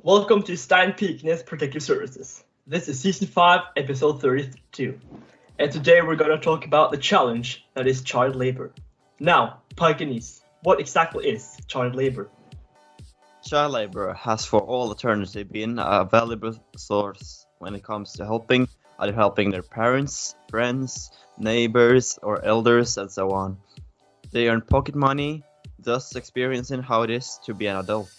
Welcome to Stein Pikenes Protective Services. This is Season 5, Episode 32. And today we're going to talk about the challenge that is child labor. Now, Pikenes, what exactly is child labor? Child labor has for all eternity been a valuable source when it comes to either helping their parents, friends, neighbors, or elders, and so on. They earn pocket money, thus experiencing how it is to be an adult.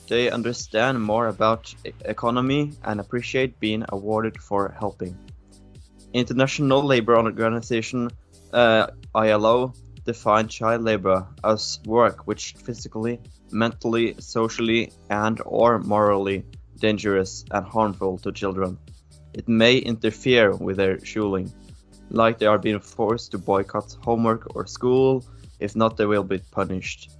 They understand more about economy and appreciate being awarded for helping. International Labour Organization ILO defined child labor as work which physically, mentally, socially, and/or morally dangerous and harmful to children. It may interfere with their schooling, like they are being forced to boycott homework or school. If not, they will be punished.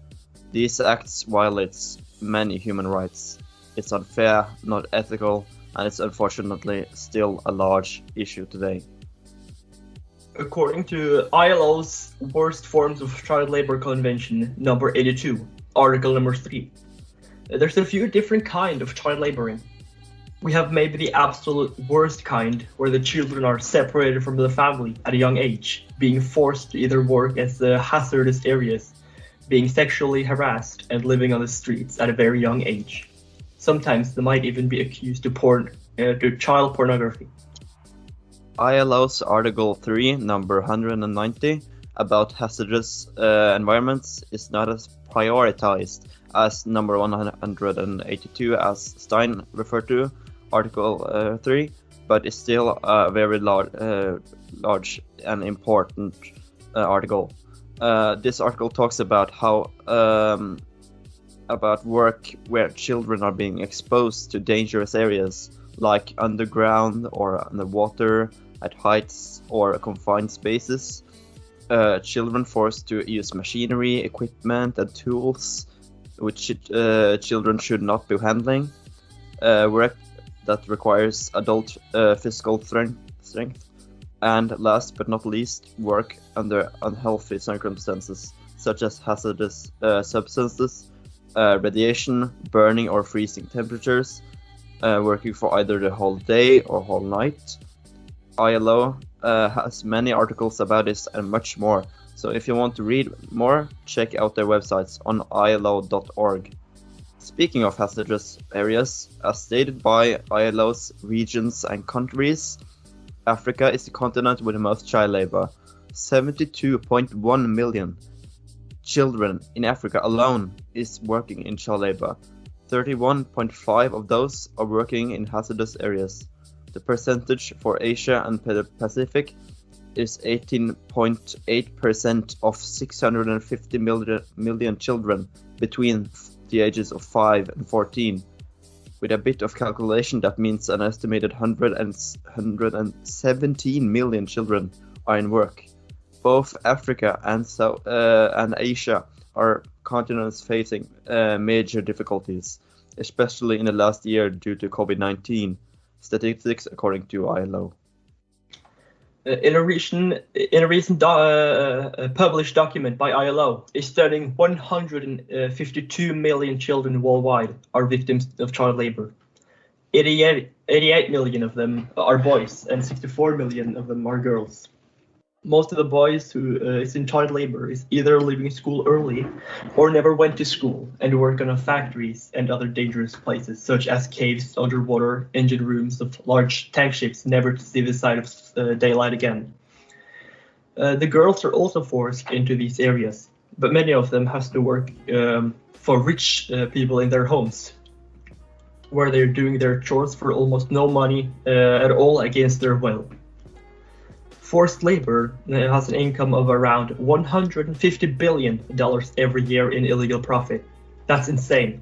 These acts violates many human rights. It's unfair, not ethical, and it's unfortunately still a large issue today. According to ILO's Worst Forms of Child Labor Convention number 82, article number 3, there's a few different kinds of child laboring. We have maybe the absolute worst kind, where the children are separated from the family at a young age, being forced to either work as the hazardous areas, being sexually harassed, and living on the streets at a very young age. Sometimes they might even be accused to child pornography. ILO's Article 3, number 190, about hazardous environments is not as prioritized as number 182, as Stein referred to, Article 3, but is still a very large and important article. This article talks about how about work where children are being exposed to dangerous areas like underground or underwater, at heights or confined spaces. Children forced to use machinery, equipment, and tools which children should not be handling. Work that requires adult physical strength. And last but not least, work under unhealthy circumstances, such as hazardous substances, radiation, burning or freezing temperatures, working for either the whole day or whole night. ILO has many articles about this and much more, so if you want to read more, check out their websites on ilo.org. Speaking of hazardous areas, as stated by ILO's regions and countries, Africa is the continent with the most child labor. 72.1 million children in Africa alone is working in child labor. 31.5 of those are working in hazardous areas. The percentage for Asia and the Pacific is 18.8% of 650 million children between the ages of 5 and 14. With a bit of calculation, that means an estimated 117 million children are in work. Both Africa and Asia are continents facing major difficulties, especially in the last year due to COVID-19. Statistics according to ILO. In a recent published document by ILO, is studying 152 million children worldwide are victims of child labor. 88 million of them are boys, and 64 million of them are girls. Most of the boys who is in child labor is either leaving school early or never went to school and work on factories and other dangerous places, such as caves, underwater, engine rooms of large tank ships, never to see the sight of daylight again. The girls are also forced into these areas, but many of them have to work for rich people in their homes, where they're doing their chores for almost no money at all against their will. Forced labor has an income of around $150 billion every year in illegal profit. That's insane.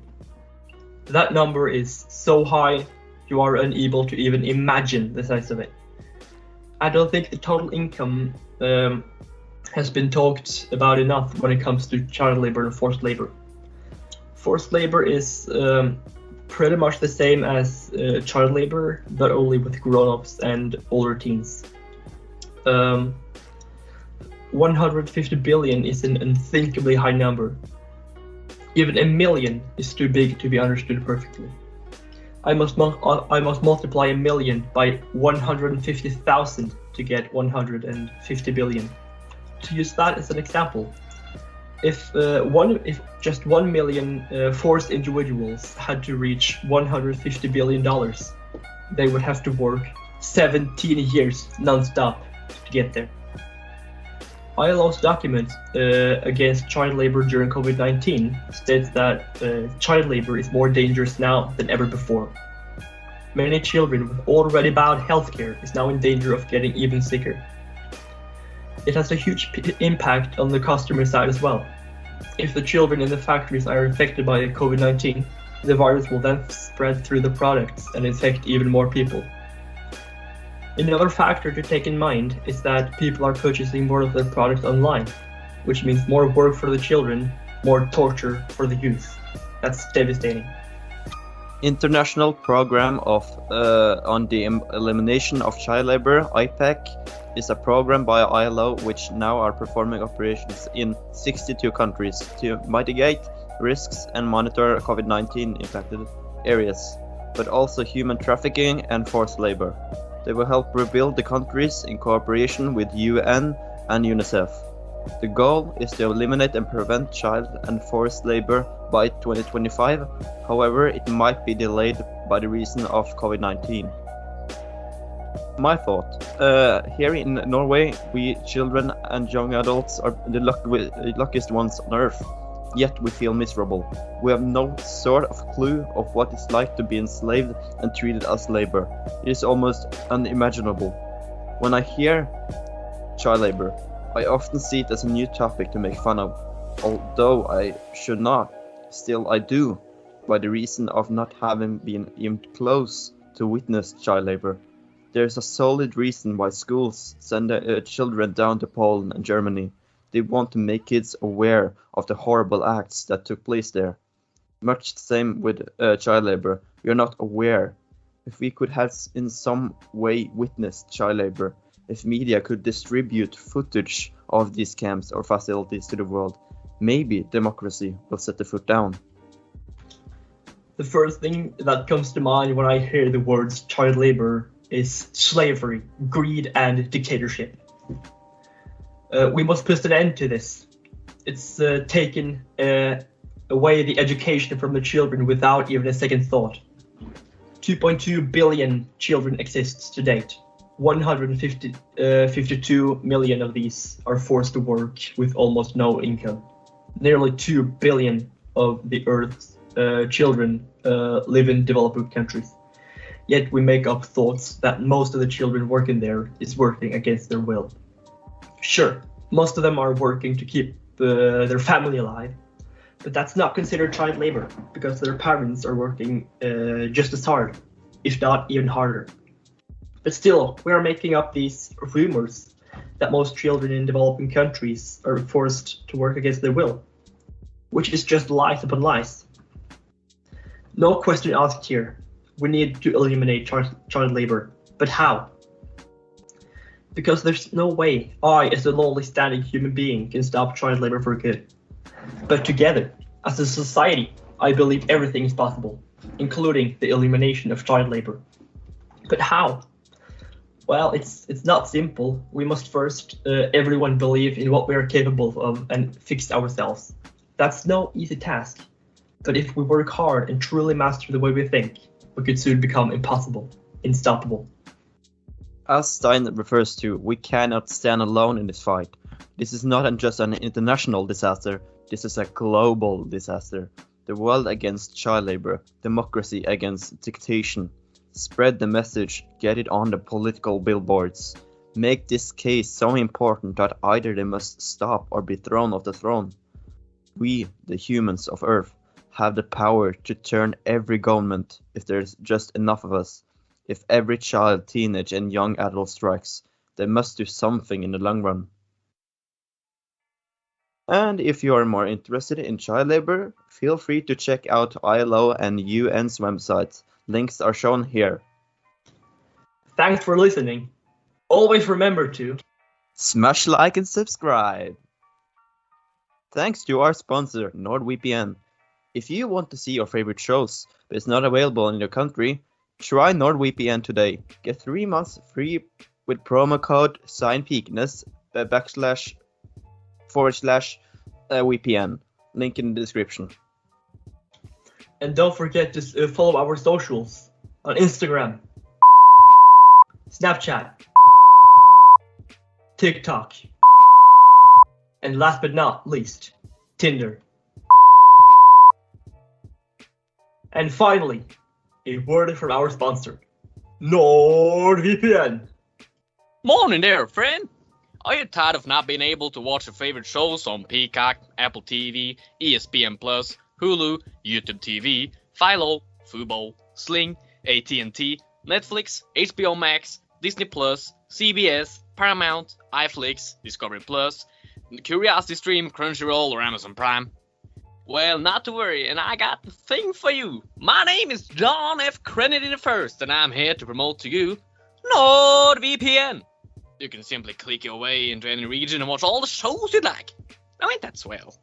That number is so high, you are unable to even imagine the size of it. I don't think the total income has been talked about enough when it comes to child labor and forced labor. Forced labor is pretty much the same as child labor, but only with grown-ups and older teens. 150 billion is an unthinkably high number. Even a million is too big to be understood perfectly. I must multiply a million by 150,000 to get 150 billion. To use that as an example, if just 1 million forced individuals had to reach $150 billion, they would have to work 17 years non-stop to get there. ILO's document against child labor during COVID-19 states that child labor is more dangerous now than ever before. Many children with already bad healthcare is now in danger of getting even sicker. It has a huge impact on the customer side as well. If the children in the factories are infected by COVID-19, the virus will then spread through the products and infect even more people. Another factor to take in mind is that people are purchasing more of their products online, which means more work for the children, more torture for the youth. That's devastating. International Program on the Elimination of Child Labor, IPEC, is a program by ILO which now are performing operations in 62 countries to mitigate risks and monitor COVID-19 impacted areas, but also human trafficking and forced labor. They will help rebuild the countries in cooperation with UN and UNICEF. The goal is to eliminate and prevent child and forced labor by 2025. However, it might be delayed by the reason of COVID-19. My thought, here in Norway, we children and young adults are the luckiest ones on earth, yet we feel miserable. We have no sort of clue of what it's like to be enslaved and treated as labor. It is almost unimaginable. When I hear child labor, I often see it as a new topic to make fun of, although I should not. Still I do, by the reason of not having been even close to witness child labor. There is a solid reason why schools send their children down to Poland and Germany. They want to make kids aware of the horrible acts that took place there. Much the same with child labor. We are not aware. If we could have in some way witnessed child labor, if media could distribute footage of these camps or facilities to the world, maybe democracy will set the foot down. The first thing that comes to mind when I hear the words child labor is slavery, greed, and dictatorship. We must put an end to this. It's taken away the education from the children without even a second thought. 2.2 billion children exist to date. 152 million of these are forced to work with almost no income. Nearly 2 billion of the Earth's children live in developing countries. Yet we make up thoughts that most of the children working there is working against their will. Sure, most of them are working to keep their family alive, but that's not considered child labor because their parents are working just as hard, if not even harder. But still, we are making up these rumors that most children in developing countries are forced to work against their will, which is just lies upon lies. No question asked here. We need to eliminate child labor, but how? Because there's no way I, as a lonely standing human being, can stop child labor for good. But together, as a society, I believe everything is possible, including the elimination of child labor. But how? Well, it's not simple. We must first, everyone believe in what we are capable of and fix ourselves. That's no easy task. But if we work hard and truly master the way we think, we could soon become unstoppable. As Stein refers to, we cannot stand alone in this fight. This is not just an international disaster, this is a global disaster. The world against child labor, democracy against dictation. Spread the message, get it on the political billboards. Make this case so important that either they must stop or be thrown off the throne. We, the humans of Earth, have the power to turn every government if there's just enough of us. If every child, teenage and young adult strikes, they must do something in the long run. And if you are more interested in child labor, feel free to check out ILO and UN's websites. Links are shown here. Thanks for listening. Always remember to smash like and subscribe. Thanks to our sponsor, NordVPN. If you want to see your favorite shows, but it's not available in your country, try NordVPN today. Get 3 months free with promo code Pikenes //VPN. Link in the description. And don't forget to follow our socials on Instagram, Snapchat, TikTok, and last but not least, Tinder. And finally, a word from our sponsor, NordVPN. Morning there, friend. Are you tired of not being able to watch your favorite shows on Peacock, Apple TV, ESPN+, Hulu, YouTube TV, Philo, Fubo, Sling, AT&T, Netflix, HBO Max, Disney+, CBS, Paramount, iFlix, Discovery+, Curiosity Stream, Crunchyroll, or Amazon Prime? Well, not to worry, and I got the thing for you. My name is John F. Kennedy I, and I'm here to promote to you NordVPN. You can simply click your way into any region and watch all the shows you like. Now ain't that swell?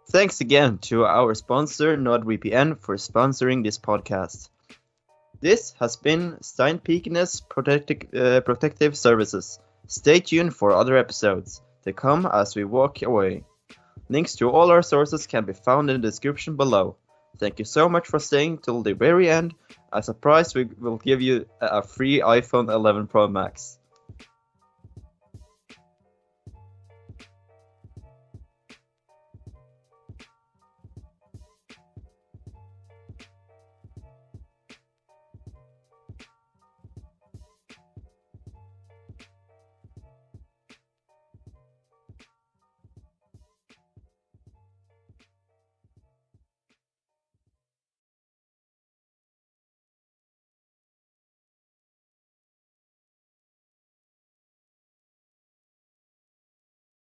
Thanks again to our sponsor NordVPN for sponsoring this podcast. This has been Stein Pikenes Protective Services. Stay tuned for other episodes to come as we walk away. Links to all our sources can be found in the description below. Thank you so much for staying till the very end. As a prize, we will give you a free iPhone 11 Pro Max.